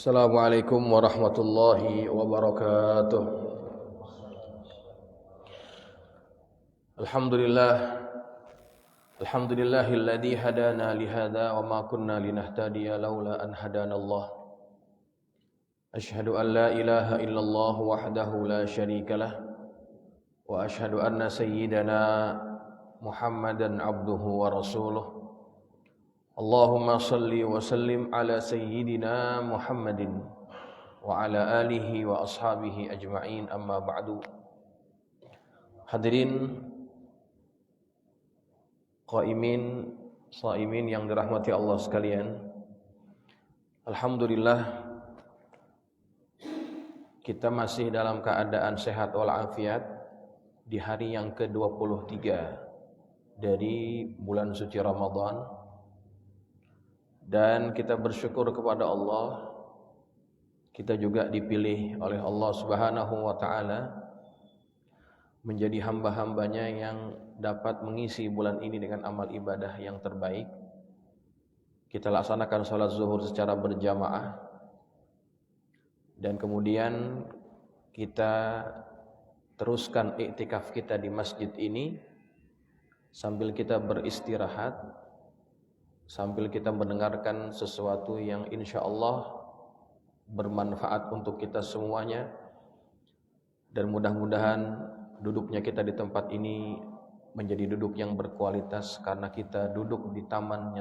Assalamualaikum warahmatullahi wabarakatuh. Alhamdulillahilladzi hadana lihada wa ma kunna linahtadiya laula an hadanallah. Asyhadu an la ilaha illallah wahdahu la syarikalah wa asyhadu anna sayyidana Muhammadan abduhu wa rasuluh. Allahumma salli wa sallim ala sayyidina Muhammadin wa ala alihi wa ashabihi ajma'in, amma ba'du. Hadirin qaimin shaimin yang dirahmati Allah sekalian, alhamdulillah kita masih dalam keadaan sehat walafiat di hari yang ke-23 dari bulan suci Ramadan. Dan kita bersyukur kepada Allah, kita juga dipilih oleh Allah Subhanahu wa ta'ala menjadi hamba-hambanya yang dapat mengisi bulan ini dengan amal ibadah yang terbaik. Kita laksanakan salat zuhur secara berjamaah, dan kemudian kita teruskan iktikaf kita di masjid ini sambil kita beristirahat, sambil kita mendengarkan sesuatu yang insya Allah bermanfaat untuk kita semuanya. Dan mudah-mudahan duduknya kita di tempat ini menjadi duduk yang berkualitas, karena kita duduk di taman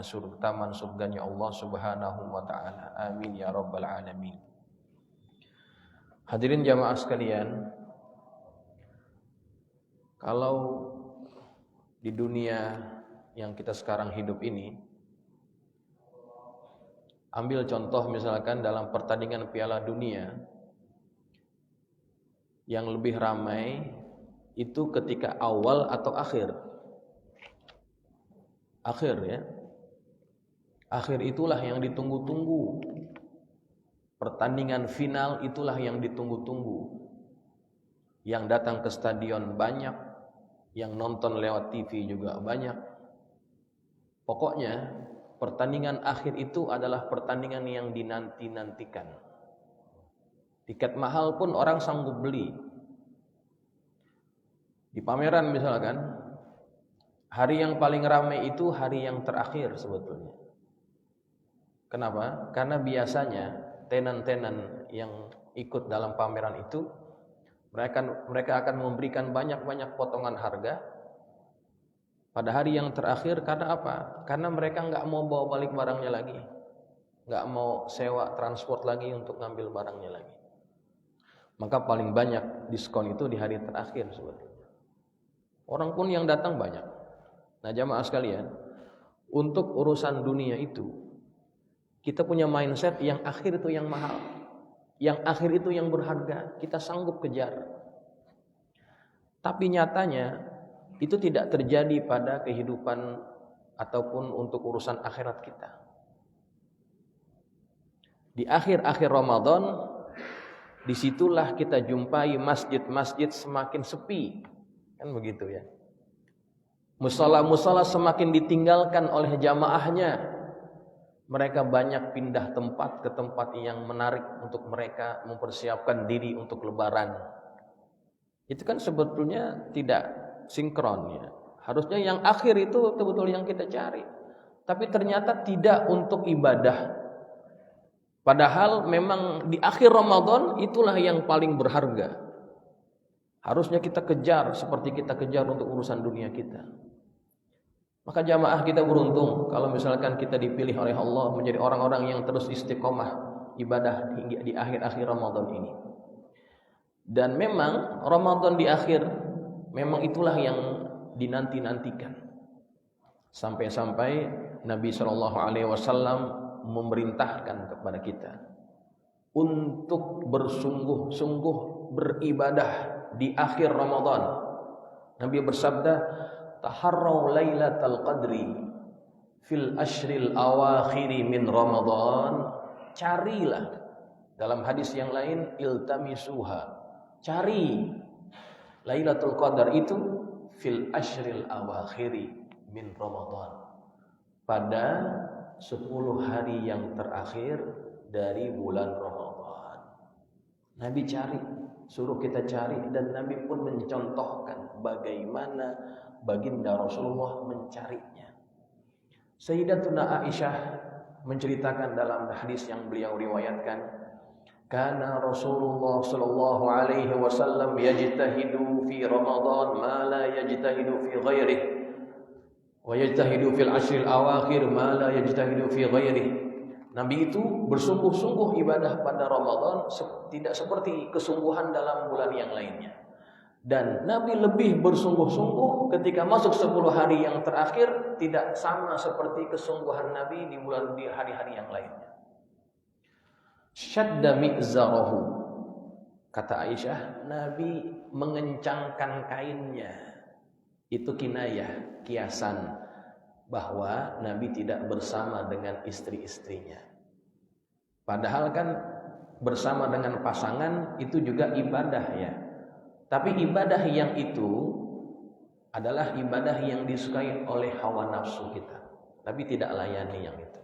surganya Allah Subhanahu wa ta'ala. Amin ya rabbal alamin. Hadirin jamaah sekalian, kalau di dunia yang kita sekarang hidup ini, ambil contoh misalkan dalam pertandingan Piala Dunia, yang lebih ramai itu ketika awal atau akhir? Akhir ya. Akhir itulah yang ditunggu-tunggu. Pertandingan final itulah yang ditunggu-tunggu. Yang datang ke stadion banyak, yang nonton lewat TV juga banyak. Pokoknya pertandingan akhir itu adalah pertandingan yang dinanti-nantikan. Tiket mahal pun orang sanggup beli. Di pameran misalkan, hari yang paling ramai itu hari yang terakhir sebetulnya. Kenapa? Karena biasanya tenan-tenan yang ikut dalam pameran itu, mereka akan memberikan banyak-banyak potongan harga pada hari yang terakhir. Karena apa? Karena mereka nggak mau bawa balik barangnya lagi, nggak mau sewa transport lagi untuk ngambil barangnya lagi. Maka paling banyak diskon itu di hari terakhir sebetulnya. Orang pun yang datang banyak. Nah jamaah sekalian, untuk urusan dunia itu kita punya mindset yang akhir itu yang mahal, yang akhir itu yang berharga, kita sanggup kejar. Tapi nyatanya itu tidak terjadi pada kehidupan ataupun untuk urusan akhirat kita. Di akhir-akhir Ramadan, disitulah kita jumpai masjid-masjid semakin sepi, kan begitu ya. Musala-musala semakin ditinggalkan oleh jamaahnya. Mereka banyak pindah tempat ke tempat yang menarik untuk mereka mempersiapkan diri untuk lebaran. Itu kan sebetulnya tidak sinkron ya. Harusnya yang akhir itu betul-betul yang kita cari. Tapi ternyata tidak untuk ibadah. Padahal memang di akhir Ramadan itulah yang paling berharga. Harusnya kita kejar seperti kita kejar untuk urusan dunia kita. Maka jamaah kita beruntung kalau misalkan kita dipilih oleh Allah menjadi orang-orang yang terus istiqomah ibadah hingga di akhir-akhir Ramadan ini. Dan memang Ramadan di akhir, memang itulah yang dinanti-nantikan. Sampai-sampai Nabi SAW memerintahkan kepada kita untuk bersungguh-sungguh beribadah di akhir Ramadan. Nabi bersabda, taharraw lailatal qadri fil ashril awakhiri min Ramadan. Carilah, dalam hadis yang lain, iltamisuha, cari Lailatul Qadar itu fil ashril awakhiri min Ramadan, pada 10 hari yang terakhir dari bulan Ramadan. Nabi cari, suruh kita cari, dan Nabi pun mencontohkan bagaimana baginda Rasulullah mencarinya. Sayyidatuna Aisyah menceritakan dalam hadis yang beliau riwayatkan, kana Rasulullah sallallahu alaihi wasallam yajtahidu fi Ramadan ma la yajtahidu fi ghairihi wa yajtahidu fil ashril awakhir ma la yajtahidu fi ghairihi. Nabi itu bersungguh-sungguh ibadah pada Ramadan tidak seperti kesungguhan dalam bulan yang lainnya. Dan Nabi lebih bersungguh-sungguh ketika masuk 10 hari yang terakhir, tidak sama seperti kesungguhan Nabi di hari-hari yang lainnya. Syadda mi'zarahu, kata Aisyah, Nabi mengencangkan kainnya. Itu kinayah, kiasan bahwa Nabi tidak bersama dengan istri-istrinya. Padahal kan bersama dengan pasangan itu juga ibadah ya. Tapi ibadah yang itu adalah ibadah yang disukai oleh hawa nafsu kita. Nabi tidak layani yang itu.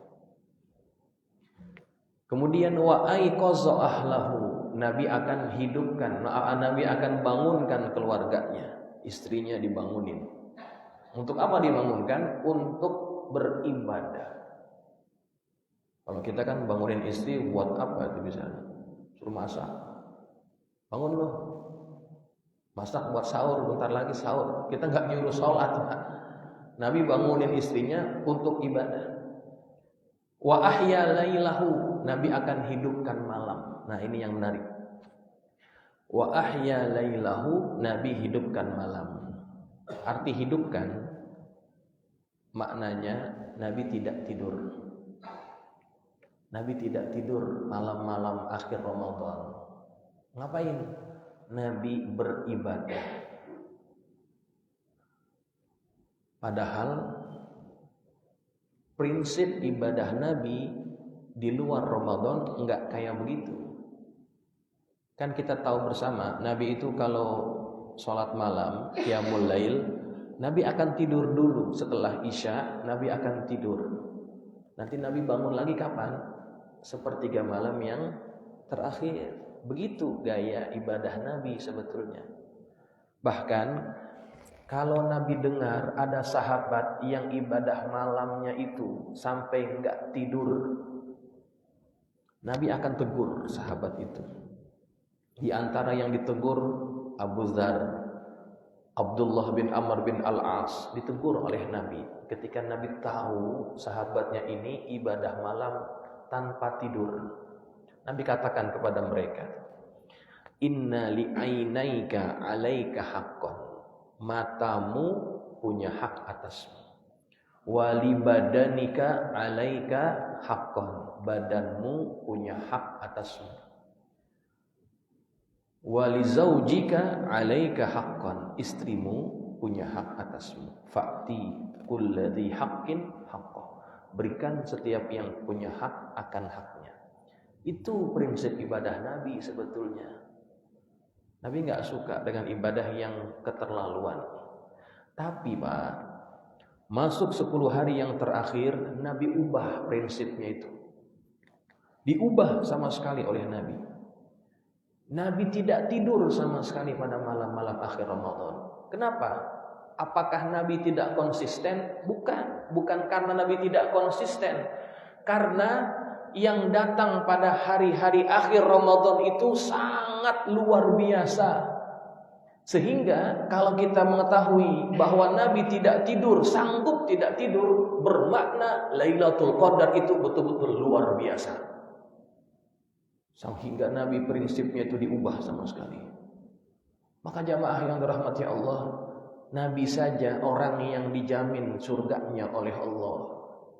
Kemudian wa aiqaza ahlahu, Nabi akan hidupkan, Nabi akan bangunkan keluarganya, istrinya dibangunin. Untuk apa dibangunkan? Untuk beribadah. Kalau kita kan bangunin istri buat apa itu bisa? Suruh masak. Bangun loh. Masak buat sahur, bentar lagi sahur. Kita nggak nyuruh sholat. Nabi bangunin istrinya untuk ibadah. Wa ahya lailahu, Nabi akan hidupkan malam. Nah, ini yang menarik. Wa ahya lailahu, Nabi hidupkan malam. Arti hidupkan maknanya Nabi tidak tidur. Nabi tidak tidur malam-malam akhir Ramadan. Ngapain? Nabi beribadah. Padahal prinsip ibadah Nabi di luar Ramadan enggak kayak begitu. Kan kita tahu bersama, Nabi itu kalau sholat malam, qiyamul lail, Nabi akan tidur dulu. Setelah Isya, Nabi akan tidur. Nanti Nabi bangun lagi kapan? Sepertiga malam yang terakhir. Begitu gaya ibadah Nabi sebetulnya. Bahkan kalau Nabi dengar ada sahabat yang ibadah malamnya itu sampai enggak tidur, Nabi akan tegur sahabat itu. Di antara yang ditegur Abu Dzar, Abdullah bin Amr bin Al-As ditegur oleh Nabi ketika Nabi tahu sahabatnya ini ibadah malam tanpa tidur. Nabi katakan kepada mereka, inna li'ainaika 'alaika haqqan, matamu punya hak atasmu, wa li badanika 'alaika haqqan, badanmu punya hak atasmu, wa li zaujika 'alaika haqqan, istrimu punya hak atasmu, fa'ti kulladzi haqqin haqqah, berikan setiap yang punya hak akan haknya. Itu prinsip ibadah Nabi sebetulnya. Nabi nggak suka dengan ibadah yang keterlaluan. Tapi Pak, masuk 10 hari yang terakhir, Nabi ubah prinsipnya itu. Diubah sama sekali oleh Nabi. Nabi tidak tidur sama sekali pada malam-malam akhir Ramadan. Kenapa? Apakah Nabi tidak konsisten? Bukan karena Nabi tidak konsisten. Karena yang datang pada hari-hari akhir Ramadan itu sangat luar biasa. Sehingga kalau kita mengetahui bahwa Nabi tidak tidur, sanggup tidak tidur, bermakna Lailatul Qadar itu betul-betul luar biasa. Sehingga Nabi prinsipnya itu diubah sama sekali. Maka jamaah yang dirahmati Allah, Nabi saja orang yang dijamin surganya oleh Allah,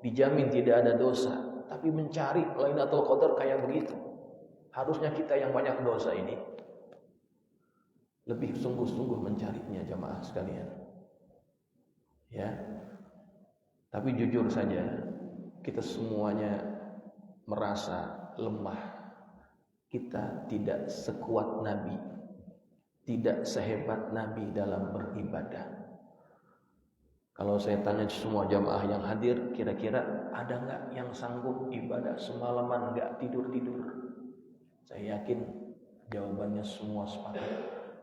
dijamin tidak ada dosa, tapi mencari Lailatul Qadar kayak begitu. Harusnya kita yang banyak dosa ini lebih sungguh-sungguh mencarinya jamaah sekalian. Ya. Tapi jujur saja, kita semuanya merasa lemah. Kita tidak sekuat Nabi, tidak sehebat Nabi dalam beribadah. Kalau saya tanya semua jamaah yang hadir, kira-kira ada nggak yang sanggup ibadah semalaman nggak tidur-tidur? Saya yakin Jawabannya semua sepakat,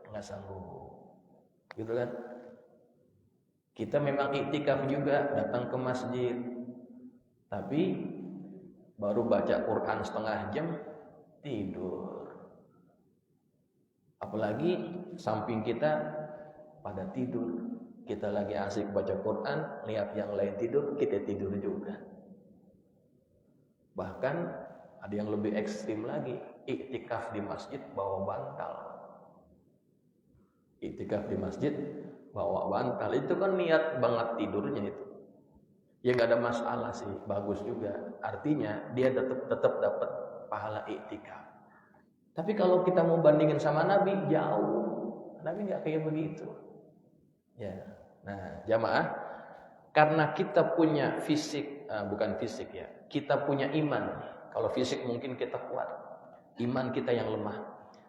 nggak sanggup. Gitu kan? Kita memang iktikaf juga, datang ke masjid. Tapi baru baca Quran setengah jam, tidur. Apalagi samping kita pada tidur. Kita lagi asik baca Quran, lihat yang lain tidur, kita tidur juga. Bahkan ada yang lebih ekstrim lagi, iktikaf di masjid bawa bantal. Iktikaf di masjid bawa bantal, itu kan niat banget tidurnya itu. Ya nggak ada masalah sih, bagus juga. Artinya dia tetap dapat pahala iktikaf. Tapi kalau kita mau bandingin sama Nabi, jauh. Nabi nggak kayak begitu. Ya, nah jamaah, karena kita punya fisik, bukan fisik ya, kita punya iman. Kalau fisik mungkin kita kuat, iman kita yang lemah.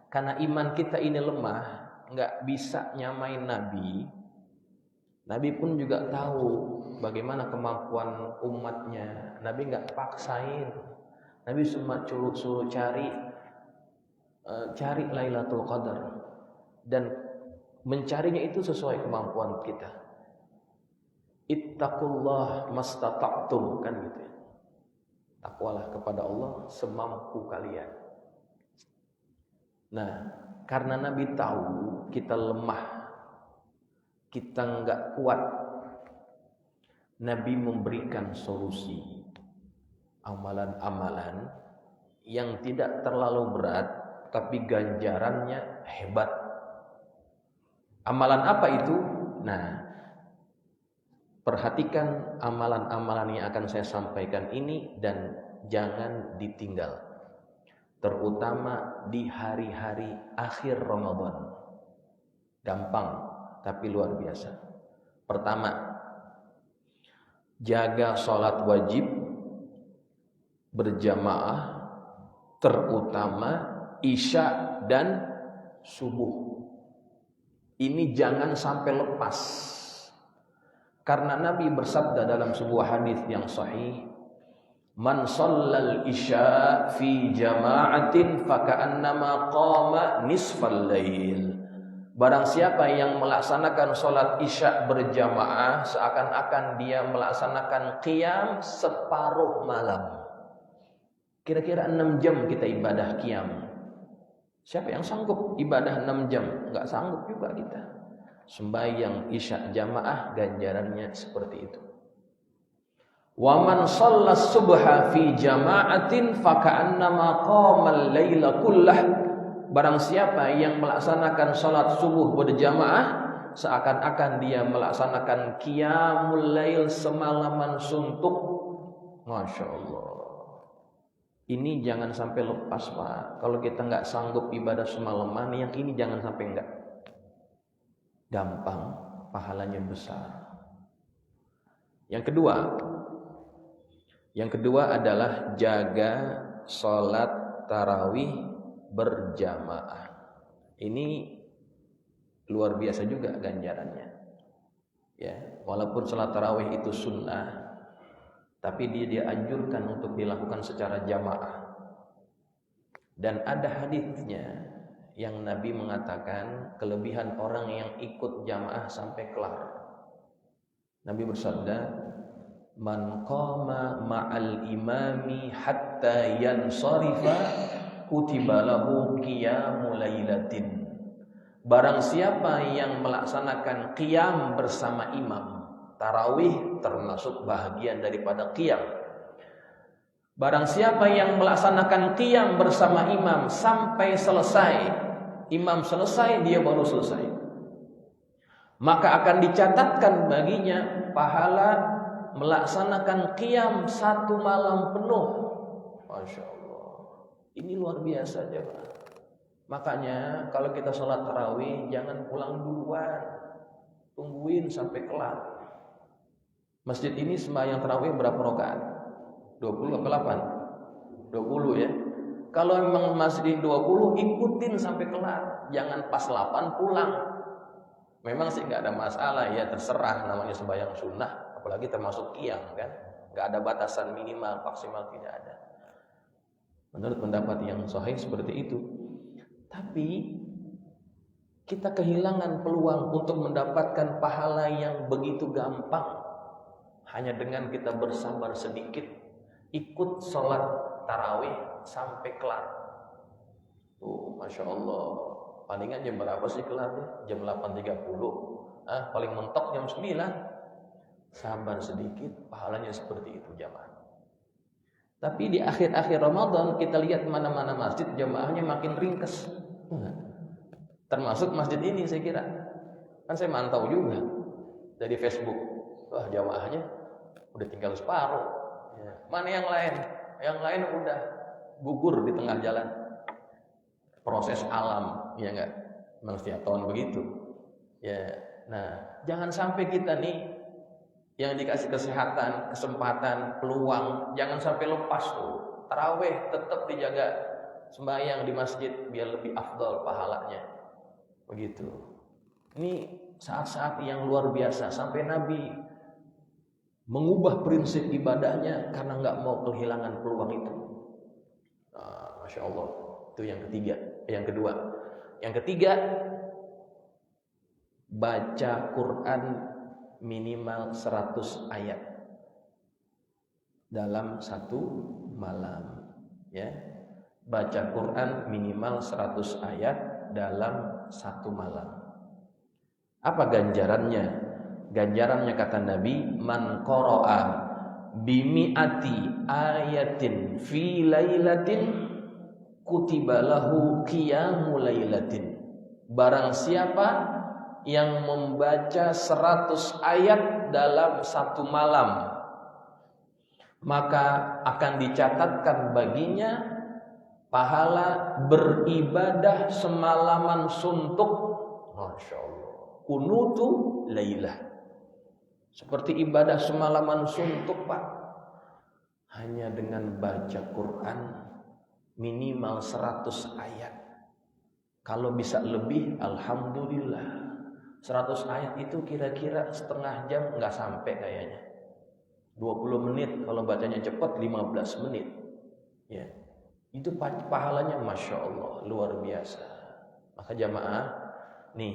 Karena iman kita ini lemah, nggak bisa nyamain Nabi. Nabi pun juga tahu bagaimana kemampuan umatnya. Nabi nggak paksain. Nabi cuma suruh cari Lailatul Qadar, dan mencarinya itu sesuai kemampuan kita. Ittaqullah mastata'tum, kan gitu ya. Takwalah kepada Allah semampu kalian. Nah, karena Nabi tahu kita lemah, kita nggak kuat, Nabi memberikan solusi, amalan-amalan yang tidak terlalu berat tapi ganjarannya hebat. Amalan apa itu? Nah, perhatikan amalan-amalan yang akan saya sampaikan ini dan jangan ditinggal, terutama di hari-hari akhir Ramadan. Gampang tapi luar biasa. Pertama, jaga sholat wajib berjamaah, terutama isya dan subuh. Ini jangan sampai lepas. Karena Nabi bersabda dalam sebuah hadis yang sahih, "Man shallal isya fi jama'atin faka'annama qama nisfal lail." Barang siapa yang melaksanakan sholat isya berjamaah, seakan-akan dia melaksanakan qiyam separuh malam. Kira-kira 6 jam kita ibadah qiyam. Siapa yang sanggup ibadah 6 jam? Enggak sanggup juga kita. Sembahyang isya jamaah ganjarannya seperti itu. Wa man shallas subha fi jama'atin faka'annama qamal laila kullah. Barang siapa yang melaksanakan salat subuh berjamaah, seakan-akan dia melaksanakan qiyamul lail semalaman suntuk. Masya Allah. Ini jangan sampai lepas, Pak. Kalau kita nggak sanggup ibadah semalaman, yang ini jangan sampai enggak. Gampang, pahalanya besar. Yang kedua adalah jaga sholat tarawih berjamaah. Ini luar biasa juga ganjarannya. Ya, walaupun sholat tarawih itu sunnah, tapi dia dianjurkan untuk dilakukan secara jamaah. Dan ada hadisnya yang Nabi mengatakan kelebihan orang yang ikut jamaah sampai kelar. Nabi bersabda, "Man qama ma'al imami hatta yansarifa kutiba lahu qiyamul lailatin." Barang siapa yang melaksanakan qiyam bersama imam, tarawih termasuk bahagian daripada qiyam. Barang siapa yang melaksanakan qiyam bersama imam sampai selesai, imam selesai dia baru selesai, maka akan dicatatkan baginya pahala melaksanakan qiyam 1 malam penuh. Masya Allah, ini luar biasa jemaah. Makanya kalau kita sholat tarawih jangan pulang duluan, tungguin sampai kelar. Masjid ini sembahyang tarawih berapa rakaat? 20 atau 8? 20 ya. Kalau memang masjid 20, ikutin sampai kelar. Jangan pas 8 pulang. Memang sih nggak ada masalah ya, terserah, namanya sembahyang sunnah, apalagi termasuk qiyam kan. Nggak ada batasan minimal, maksimal, tidak ada. Menurut pendapat yang sahih seperti itu. Tapi kita kehilangan peluang untuk mendapatkan pahala yang begitu gampang hanya dengan kita bersabar sedikit, ikut sholat tarawih sampai kelar. Tuh, Masya Allah. Palingan jam berapa sih kelarnya? Jam 8.30. Paling mentok jam 9. Sabar sedikit, pahalanya seperti itu jamaah. Tapi di akhir-akhir Ramadan kita lihat mana-mana masjid jamaahnya makin ringkes. Termasuk masjid ini saya kira. Kan saya mantau juga dari Facebook. Wah, jamaahnya udah tinggal separuh. Ya. Mana yang lain? Yang lain udah gugur di tengah jalan. Proses alam, ya enggak? Memang setiap tahun begitu. Ya. Nah, jangan sampai kita nih yang dikasih kesehatan, kesempatan, peluang, jangan sampai lepas tuh. Tarawih tetap dijaga, sembahyang di masjid biar lebih afdal pahalanya. Begitu. Ini saat-saat yang luar biasa sampai Nabi mengubah prinsip ibadahnya karena nggak mau kehilangan peluang itu. Masya Allah. Itu yang ketiga. Yang kedua. Yang ketiga, baca Quran minimal 100 ayat dalam satu malam. Ya, baca Quran minimal 100 ayat dalam satu malam. Apa ganjarannya? Ganjarannya kata Nabi, man qara'a bimi'ati ayatin fi lailatin kutiba lahu qiyamul lailatin. Barang siapa yang membaca 100 ayat dalam satu malam, maka akan dicatatkan baginya pahala beribadah semalaman suntuk. Masya Allah. Kunutu lailah. Seperti ibadah semalaman suntuk, Pak. Hanya dengan baca Quran minimal 100 ayat. Kalau bisa lebih, alhamdulillah. 100 ayat itu kira-kira setengah jam nggak sampai kayaknya. 20 menit kalau bacanya cepat, 15 menit. Ya. Itu pahalanya Masya Allah, luar biasa. Maka jamaah, nih,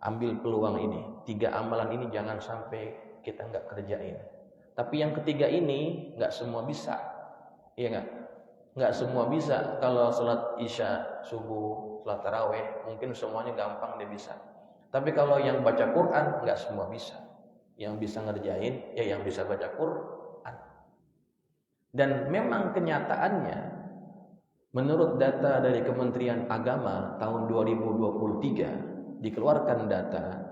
ambil peluang ini. 3 amalan ini jangan sampai kita nggak kerjain. Tapi yang ketiga ini nggak semua bisa. Iya nggak? Nggak semua bisa. Kalau sholat isya, subuh, sholat tarawih, mungkin semuanya gampang dia bisa. Tapi kalau yang baca Quran nggak semua bisa. Yang bisa ngerjain ya yang bisa baca Quran. Dan memang kenyataannya, menurut data dari Kementerian Agama tahun 2023 dikeluarkan data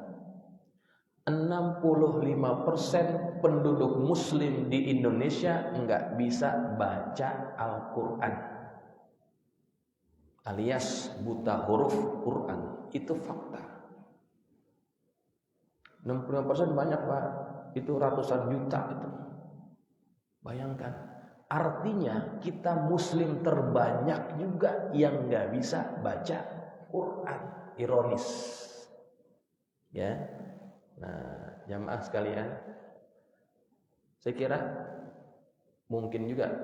65% penduduk Muslim di Indonesia nggak bisa baca Al-Quran, alias buta huruf Quran. Itu fakta. 65% banyak, Pak. Itu ratusan juta itu. Bayangkan. Artinya kita Muslim terbanyak juga yang nggak bisa baca Quran. Ironis. Ya. Nah, jamaah sekalian, saya kira mungkin juga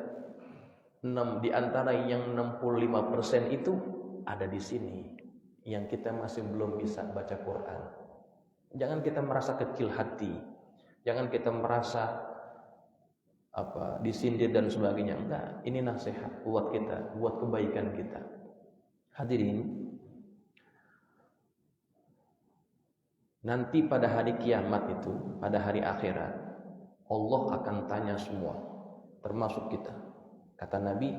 di antara yang 65% itu ada di sini yang kita masih belum bisa baca Quran. Jangan kita merasa kecil hati, jangan kita merasa disindir dan sebagainya. Enggak, ini nasihat buat kita, buat kebaikan kita. Hadirin, nanti pada hari kiamat itu, pada hari akhirat, Allah akan tanya semua, termasuk kita. Kata Nabi,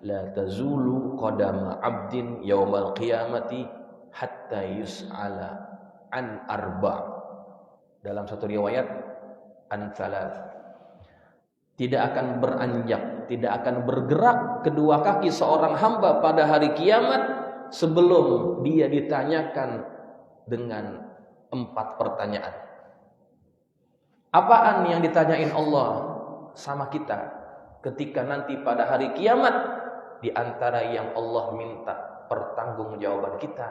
la tazulu qadama 'abdin yaumal qiyamati hatta yus'ala an arba'. Dalam satu riwayat an thalath. Tidak akan beranjak, tidak akan bergerak kedua kaki seorang hamba pada hari kiamat sebelum dia ditanyakan dengan 4 pertanyaan. Apaan yang ditanyain Allah sama kita ketika nanti pada hari kiamat? Di antara yang Allah minta pertanggungjawaban kita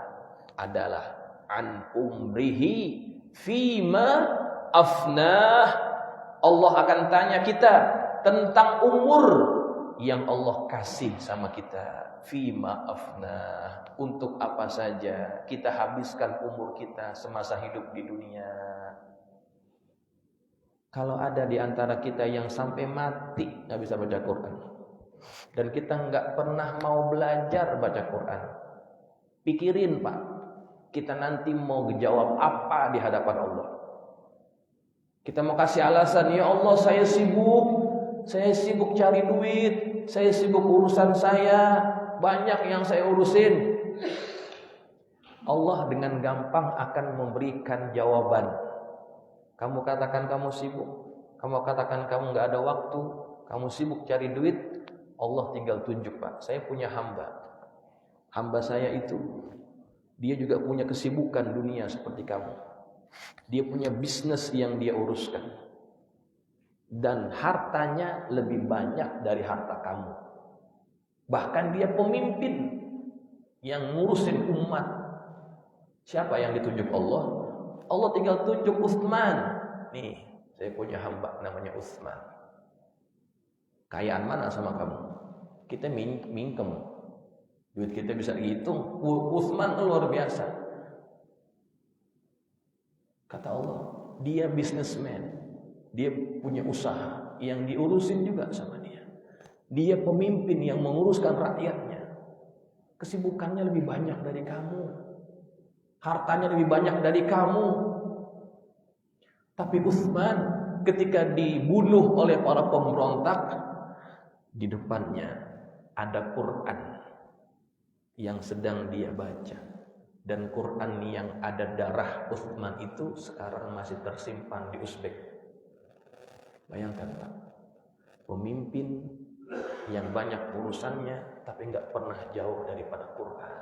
adalah an umrihi fima afnah. Allah akan tanya kita tentang umur yang Allah kasih sama kita. Fima afna, untuk apa saja kita habiskan umur kita semasa hidup di dunia. Kalau ada di antara kita yang sampai mati nggak bisa baca Quran, dan kita nggak pernah mau belajar baca Quran, pikirin Pak, kita nanti mau jawab apa di hadapan Allah. Kita mau kasih alasan, ya Allah saya sibuk cari duit, saya sibuk urusan saya, banyak yang saya urusin. Allah dengan gampang akan memberikan jawaban. Kamu katakan kamu sibuk, kamu katakan kamu nggak ada waktu, kamu sibuk cari duit, Allah tinggal tunjuk, Pak, saya punya hamba saya itu, dia juga punya kesibukan dunia seperti kamu. Dia punya bisnis yang dia uruskan, dan hartanya lebih banyak dari harta kamu. Bahkan dia pemimpin yang ngurusin umat. Siapa yang ditunjuk Allah? Allah tinggal tunjuk Utsman. Nih, saya punya hamba namanya Utsman. Kayaan mana sama kamu? Kita mingkem. Duit kita bisa dihitung. Utsman luar biasa. Kata Allah, dia businessman, dia punya usaha yang diurusin juga sama dia. Dia pemimpin yang menguruskan rakyatnya. Kesibukannya lebih banyak dari kamu, hartanya lebih banyak dari kamu. Tapi Utsman ketika dibunuh oleh para pemberontak, di depannya ada Quran yang sedang dia baca. Dan Quran yang ada darah Utsman itu sekarang masih tersimpan di Uzbek. Bayangkan Pak, pemimpin yang banyak urusannya tapi nggak pernah jauh daripada Quran.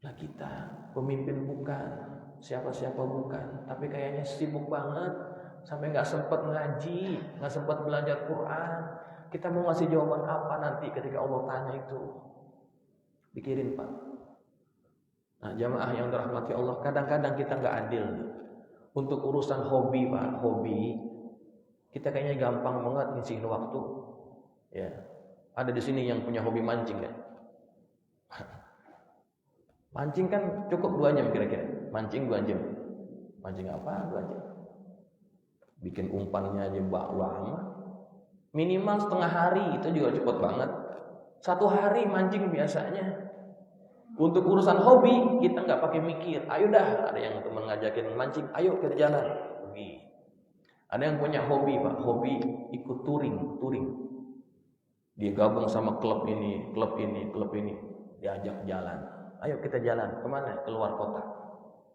Nah kita pemimpin bukan, siapa-siapa bukan, tapi kayaknya sibuk banget sampai nggak sempat ngaji, nggak sempat belajar Quran. Kita mau ngasih jawaban apa nanti ketika Allah tanya itu? Pikirin Pak. Nah, jamaah yang dirahmati Allah, kadang-kadang kita nggak adil untuk urusan hobi, Pak. Hobi kita kayaknya gampang banget ngisiin waktu. Ya, ada di sini yang punya hobi mancing kan? Mancing kan cukup 2 jam kira-kira. Mancing 2 jam. Mancing apa? 2 jam. Bikin umpannya aja lama. Minimal setengah hari itu juga cepet banget. 1 hari mancing biasanya. Untuk urusan hobi kita nggak pakai mikir. Ayo dah, ada yang teman ngajakin mancing, ayo kita jalan. Pergi. Ada yang punya hobi Pak, hobi ikut touring. Dia gabung sama klub ini, diajak jalan. Ayo kita jalan. Kemana? Keluar kota.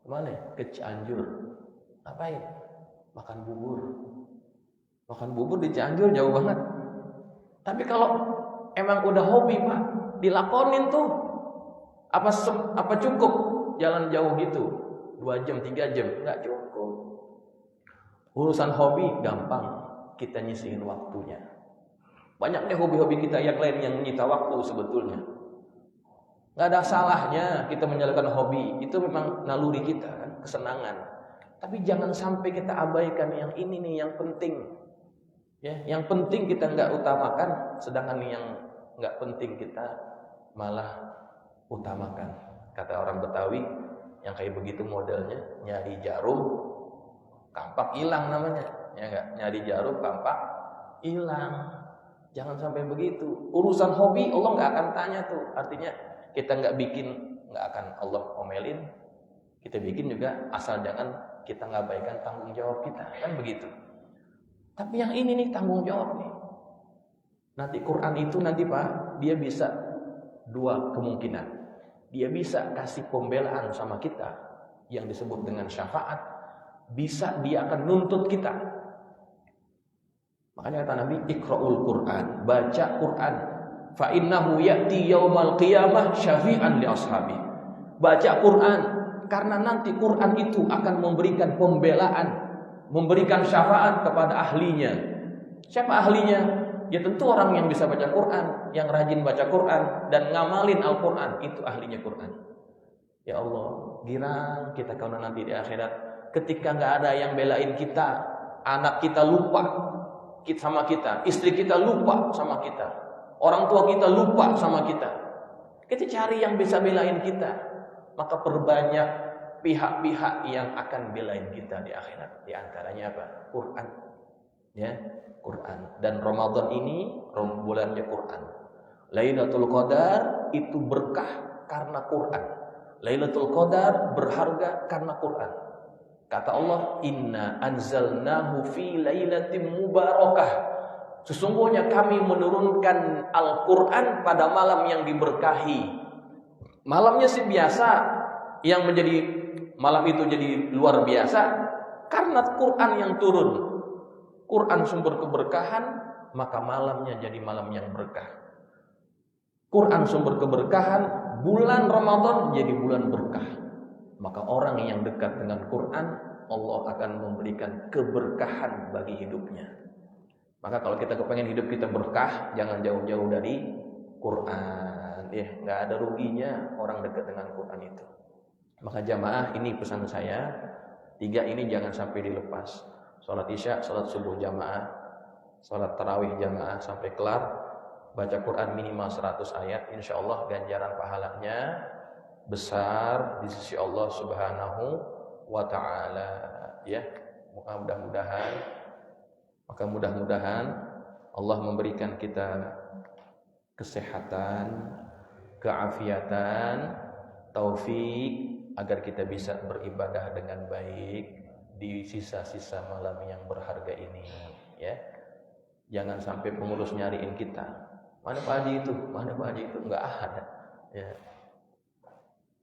Kemana? Ke Cianjur. Ngapain? Makan bubur. Makan bubur di Cianjur jauh banget. Tapi kalau emang udah hobi Pak, dilakonin tuh. Apa cukup jalan jauh gitu 2 jam 3 jam? Nggak cukup. Urusan hobi gampang kita nyisihin waktunya. Banyak deh hobi-hobi kita yang lain yang menyita waktu sebetulnya. Nggak ada salahnya kita menjalankan hobi, itu memang naluri kita kan, kesenangan. Tapi jangan sampai kita abaikan yang ini nih, yang penting. Ya, yang penting kita nggak utamakan, sedangkan yang nggak penting kita malah utamakan. Kata orang Betawi yang kayak begitu modelnya, nyari jarum kampak hilang namanya. Ya enggak, nyari jarum kampak hilang. Jangan sampai begitu. Urusan hobi Allah enggak akan tanya tuh. Artinya kita enggak bikin, enggak akan Allah omelin. Kita bikin juga asal jangan kita ngabaikan tanggung jawab kita. Kan begitu. Tapi yang ini nih tanggung jawab nih. Nanti Quran itu nanti Pak, dia bisa 2 kemungkinan. Dia bisa kasih pembelaan sama kita yang disebut dengan syafaat. Bisa dia akan nuntut kita. Makanya kata Nabi, Iqra'ul Quran, baca Quran. Fa innahu ya'ti yaumal qiyamah syafi'an li ashabi. Baca Quran karena nanti Quran itu akan memberikan pembelaan, memberikan syafaat kepada ahlinya. Siapa ahlinya? Ya tentu orang yang bisa baca Quran, yang rajin baca Quran dan ngamalin Al-Quran, itu ahlinya Quran. Ya Allah, girang kita kalau nanti di akhirat ketika nggak ada yang belain kita, anak kita lupa, sama kita, istri kita lupa sama kita, orang tua kita lupa sama kita. Kita cari yang bisa belain kita, maka perbanyak pihak-pihak yang akan belain kita di akhirat. Di antaranya apa? Quran. Ya, Quran. Dan Ramadan ini bulannya Quran. Lailatul Qadar itu berkah karena Quran. Lailatul Qadar berharga karena Quran. Kata Allah, "Inna anzalnahu fi lailatin mubarakah." Sesungguhnya kami menurunkan Al-Quran pada malam yang diberkahi. Malamnya sih biasa, yang menjadi malam itu jadi luar biasa karena Quran yang turun. Quran sumber keberkahan, maka malamnya jadi malam yang berkah. Quran sumber keberkahan, bulan Ramadan jadi bulan berkah. Maka orang yang dekat dengan Quran, Allah akan memberikan keberkahan bagi hidupnya. Maka kalau kita kepengen hidup kita berkah, jangan jauh-jauh dari Quran. Ya, nggak ada ruginya orang dekat dengan Quran itu. Maka jamaah, ini pesan saya, 3 ini jangan sampai dilepas. Salat Isya, salat subuh jamaah, salat tarawih jamaah sampai kelar, baca Quran minimal 100 ayat, insya Allah ganjaran pahalanya besar di sisi Allah Subhanahu wa Ta'ala. Ya, mudah-mudahan Allah memberikan kita kesehatan, keafiatan, taufik agar kita bisa beribadah dengan baik di sisa-sisa malam yang berharga ini, ya. Jangan sampai pengurus nyariin kita. Mana Pak Haji itu? Mana Pak Haji itu? Enggak ada. Ya.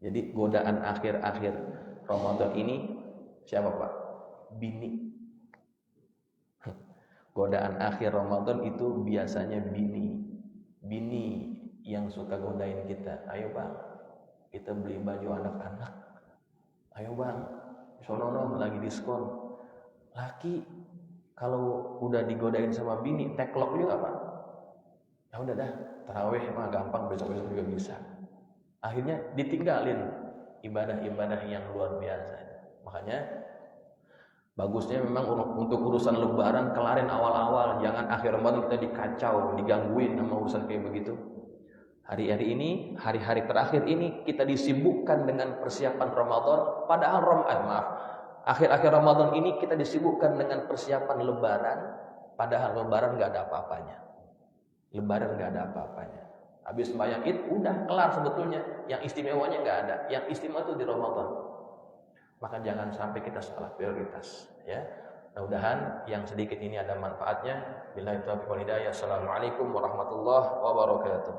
Jadi godaan akhir-akhir Ramadan ini siapa Pak? Bini. Godaan akhir Ramadan itu biasanya bini. Bini yang suka godain kita. Ayo Bang, kita beli baju anak-anak. Ayo Bang, sono lagi diskon. Laki kalau udah digodain sama bini, teklok juga Pak. Ya udah dah, tarawih mah gampang, besok-besok juga bisa. Akhirnya ditinggalin ibadah-ibadah yang luar biasa. Makanya bagusnya memang untuk urusan lebaran kelarin awal-awal, jangan akhir Ramadan kita dikacau, digangguin sama urusan kayak begitu. Hari-hari ini, hari-hari terakhir ini kita disibukkan dengan persiapan Ramadan, padahal akhir-akhir Ramadan ini kita disibukkan dengan persiapan lebaran, padahal lebaran enggak ada apa-apanya. Lebaran enggak ada apa-apanya. Habis sembahyang Id udah kelar sebetulnya. Yang istimewanya enggak ada. Yang istimewa itu di Ramadan. Maka jangan sampai kita salah prioritas, ya. Mudah-mudahan yang sedikit ini ada manfaatnya. Billahi taufiq wal hidayah. Assalamualaikum warahmatullahi wabarakatuh.